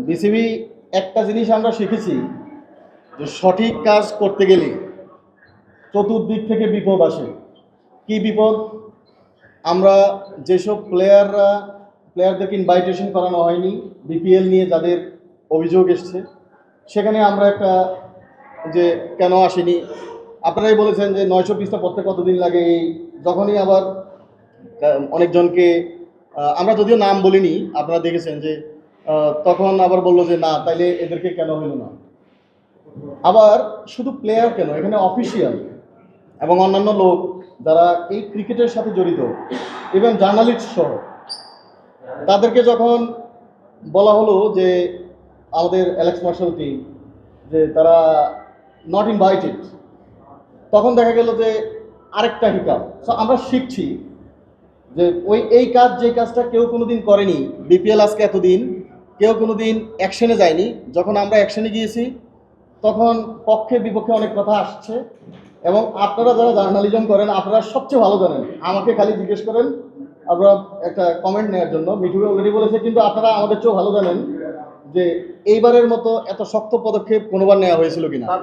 BCB একটা জিনিস আমরা শিখেছি যে সঠিক কাজ করতে গেলে চতুর্দিক থেকে বিপদ আসে। কি বিপদ? আমরা যেসব প্লেয়ারদেরকে ইনভাইটেশন করানো হয়নি, বিপিএল নিয়ে যাদের অভিযোগ এসছে, সেখানে আমরা একটা যে কেন আসেনি, আপনারাই বলেছেন যে 900 পিসটা পড়তে কতদিন লাগে। এই যখনই আবার অনেকজনকে আমরা যদিও নাম বলিনি, আপনারা দেখেছেন যে তখন আবার বললো যে না, তাইলে এদেরকে কেন হইল না। আবার শুধু প্লেয়ার কেন, এখানে অফিসিয়াল এবং অন্যান্য লোক যারা এই ক্রিকেটের সাথে জড়িত, ইভেন জার্নালিস্ট সহ, তাদেরকে যখন বলা হলো যে আমাদের অ্যালেক্স মার্শাল টিম যে তারা নট ইনভাইটেড, তখন দেখা গেল যে আরেকটা হিকাপ। সো আমরা শিখছি যে এই কাজ, যে কাজটা কেউ কোনোদিন করেনি, বিপিএল আজকে এতদিন কেউ কোনোদিন অ্যাকশনে যায়নি। যখন আমরা অ্যাকশনে গিয়েছি তখন পক্ষে বিপক্ষে অনেক কথা আসছে, এবং আপনারা যারা জার্নালিজম করেন আপনারা সবচেয়ে ভালো জানেন। আমাকে খালি জিজ্ঞেস করেন আপনারা একটা কমেন্ট নেওয়ার জন্য, মিঠু অলরেডি বলেছে, কিন্তু আপনারা আমাদের চেয়েও ভালো জানেন যে এইবারের মতো এত শক্ত পদক্ষেপ কোনোবার নেওয়া হয়েছিল কিনা।